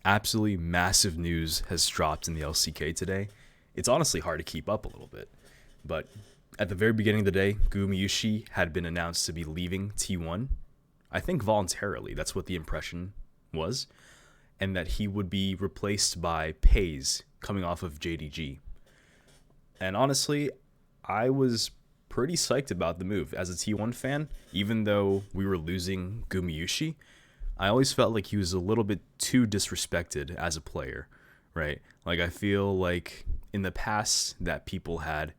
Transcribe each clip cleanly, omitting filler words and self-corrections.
Absolutely massive news has dropped in the LCK today. It's honestly hard to keep up a little bit, but at the very beginning of the day, Gumayusi had been announced to be leaving T1. I think voluntarily, that's what the impression was, and that he would be replaced by Peyz coming off of JDG. And honestly, I was pretty psyched about the move as a T1 fan, even though we were losing Gumayusi. I always felt like he was a little bit too disrespected as a player, right? Like I feel like in the past that people had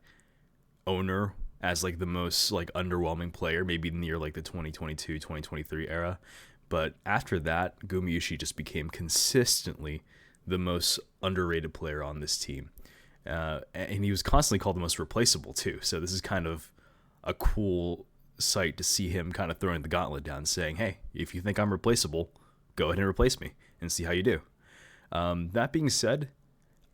Owner as like the most like underwhelming player, maybe near like the 2022, 2023 era. But after that, Gumayusi just became consistently the most underrated player on this team. And he was constantly called the most replaceable too. So this is kind of a cool sight to see him kind of throwing the gauntlet down, saying, "Hey, if you think I'm replaceable, go ahead and replace me and see how you do." That being said,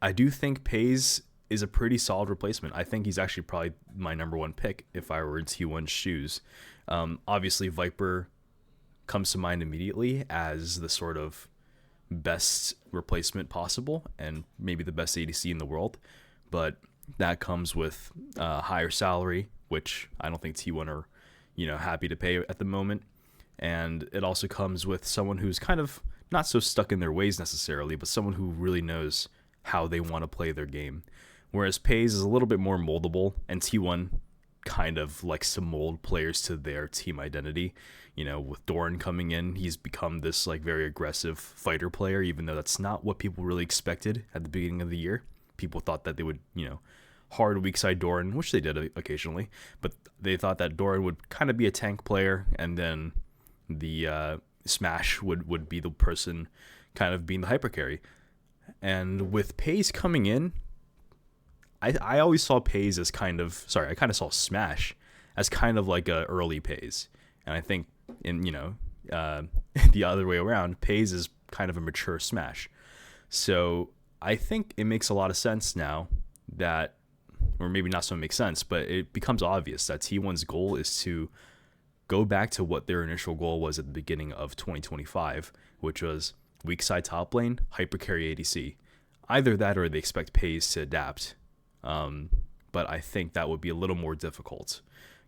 I do think Peyz is a pretty solid replacement. I think he's actually probably my number one pick if I were in T1's shoes. Obviously, Viper comes to mind immediately as the sort of best replacement possible and maybe the best ADC in the world, but that comes with a higher salary, which I don't think T1 are happy to pay at the moment. And it also comes with someone who's kind of not so stuck in their ways necessarily, but someone who really knows how they want to play their game. Whereas Peyz is a little bit more moldable, and T1 kind of likes to mold players to their team identity. With Doran coming in, he's become this like very aggressive fighter player, even though that's not what people really expected at the beginning of the year. People thought that they would, hard weak side Doran, which they did occasionally, but they thought that Doran would kind of be a tank player, and then the Smash would be the person kind of being the hyper carry. And with Peyz coming in, I always saw Peyz as I kind of saw Smash as kind of like a early Peyz. And I think the other way around, Peyz is kind of a mature Smash. So I think it makes a lot of sense now that, or maybe not so make sense, but it becomes obvious that T1's goal is to go back to what their initial goal was at the beginning of 2025, which was weak side top lane, hyper carry ADC. Either that or they expect Peyz to adapt. But I think that would be a little more difficult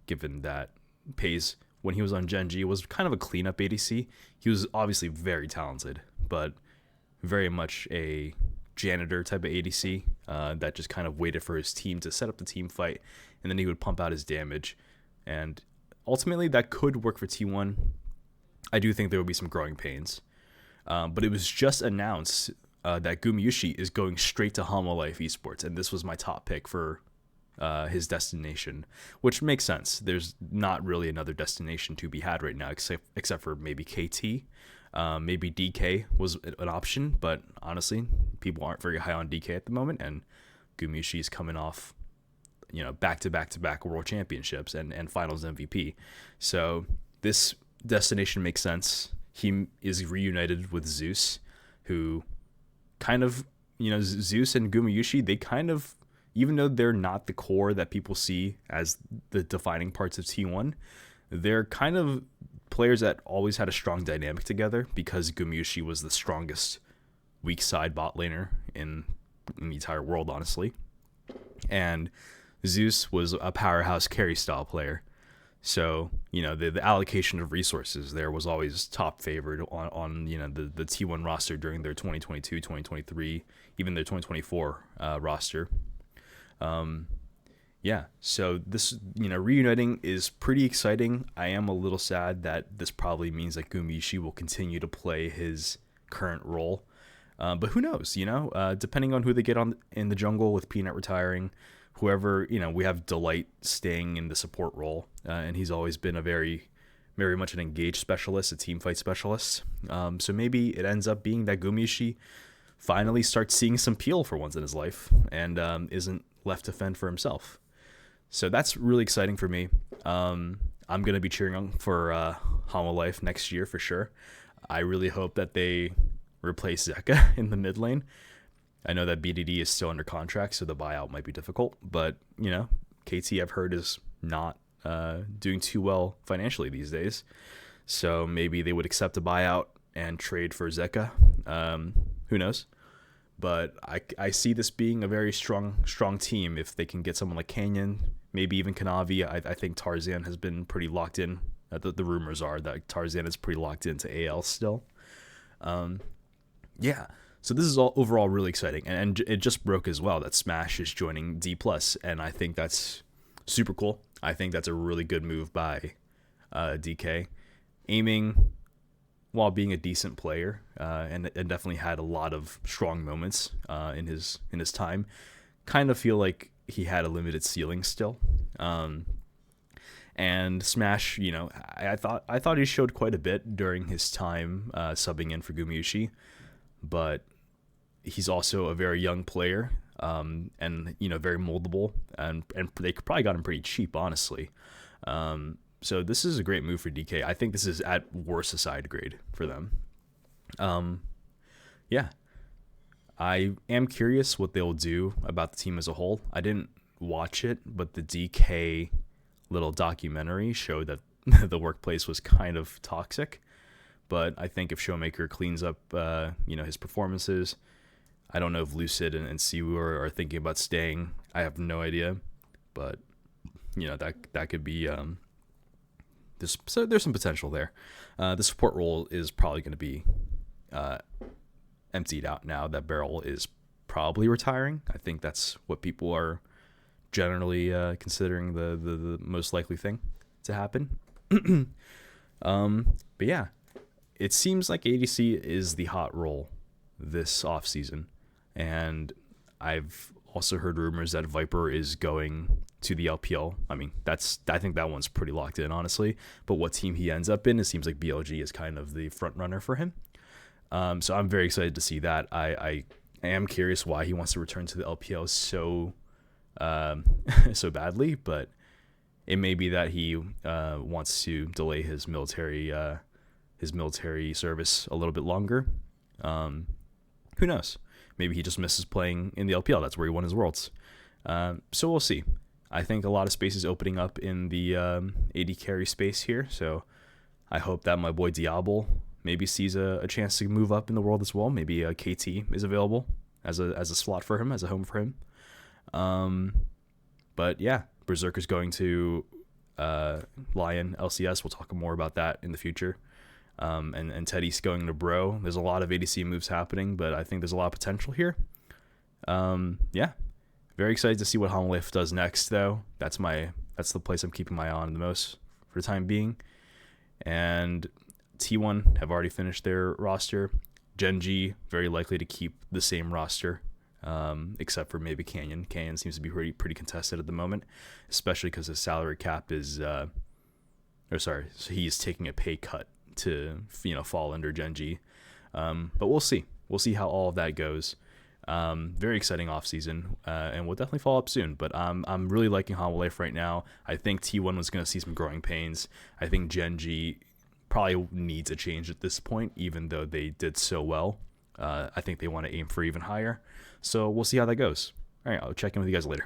given that Peyz, when he was on Genji, was kind of a cleanup ADC. He was obviously very talented, but very much a janitor type of ADC that just kind of waited for his team to set up the team fight, and then he would pump out his damage. And ultimately, that could work for T1. I do think there would be some growing pains. But it was just announced that Gumayusi is going straight to Hama Life Esports, and this was my top pick for his destination, which makes sense. There's not really another destination to be had right now, except for maybe KT. Maybe DK was an option, but honestly, people aren't very high on DK at the moment, and Gumayusi is coming off, back-to-back world championships and finals MVP. So this destination makes sense. He is reunited with Zeus, who kind of, Zeus and Gumayusi, they kind of, even though they're not the core that people see as the defining parts of T1, they're kind of players that always had a strong dynamic together because Gumayusi was the strongest weak side bot laner in the entire world, honestly. And Zeus was a powerhouse carry style player. So, the allocation of resources there was always top favored on the T1 roster during their 2022, 2023, even their 2024 roster. So this, reuniting is pretty exciting. I am a little sad that this probably means that Gumayusi will continue to play his current role. But who knows, depending on who they get on in the jungle with Peanut retiring, whoever, we have Delight staying in the support role, and he's always been a very, very much an engaged specialist, a team fight specialist. So maybe it ends up being that Gumayusi finally starts seeing some peel for once in his life and isn't left to fend for himself. So that's really exciting for me. I'm going to be cheering on for Hama Life next year for sure. I really hope that they replace Zeka in the mid lane. I know that BDD is still under contract, so the buyout might be difficult. But, KT I've heard is not doing too well financially these days. So maybe they would accept a buyout and trade for Zeka. Who knows? But I see this being a very strong team if they can get someone like Canyon, maybe even Kanavi. I think Tarzan has been pretty locked in. The rumors are that Tarzan is pretty locked into AL still. Yeah. So this is all overall really exciting, and it just broke as well that Smash is joining D+, and I think that's super cool. I think that's a really good move by DK, aiming while being a decent player, and definitely had a lot of strong moments in his time. Kind of feel like he had a limited ceiling still, and Smash, I thought he showed quite a bit during his time subbing in for Gumayusi, but he's also a very young player, and very moldable, and they probably got him pretty cheap, honestly. So this is a great move for DK. I think this is at worst a side grade for them. Yeah, I am curious what they'll do about the team as a whole. I didn't watch it, but the DK little documentary showed that the workplace was kind of toxic. But I think if Showmaker cleans up, his performances, I don't know if Lucid and Siwu are thinking about staying. I have no idea, but that could be. There's some potential there. The support role is probably going to be emptied out now that Beryl is probably retiring. I think that's what people are generally considering the most likely thing to happen. But yeah. It seems like ADC is the hot role this offseason, and I've also heard rumors that Viper is going to the LPL. I mean, I think that one's pretty locked in, honestly, but what team he ends up in, it seems like BLG is kind of the front runner for him. So I'm very excited to see that. I am curious why he wants to return to the LPL so badly, but it may be that he wants to delay his military service a little bit longer. Who knows? Maybe he just misses playing in the LPL. That's where he won his Worlds. So we'll see. I think a lot of space is opening up in the AD carry space here. So I hope that my boy Diablo maybe sees a chance to move up in the world as well. Maybe a KT is available as a slot for him, as a home for him. But yeah, Berserker's going to Lion LCS. We'll talk more about that in the future. And Teddy's going to Bro. There's a lot of ADC moves happening, but I think there's a lot of potential here. Yeah, very excited to see what Homolife does next, though. That's the place I'm keeping my eye on the most for the time being. And T1 have already finished their roster. Genji very likely to keep the same roster, except for maybe Canyon. Canyon seems to be pretty contested at the moment, especially because his salary cap is, so he's taking a pay cut to fall under Genji. But we'll see. We'll see how all of that goes. Very exciting offseason, and we'll definitely follow up soon. But I'm really liking Homolife right now. I think T1 was going to see some growing pains. I think Genji probably needs a change at this point, even though they did so well. I think they want to aim for even higher. So we'll see how that goes. All right, I'll check in with you guys later.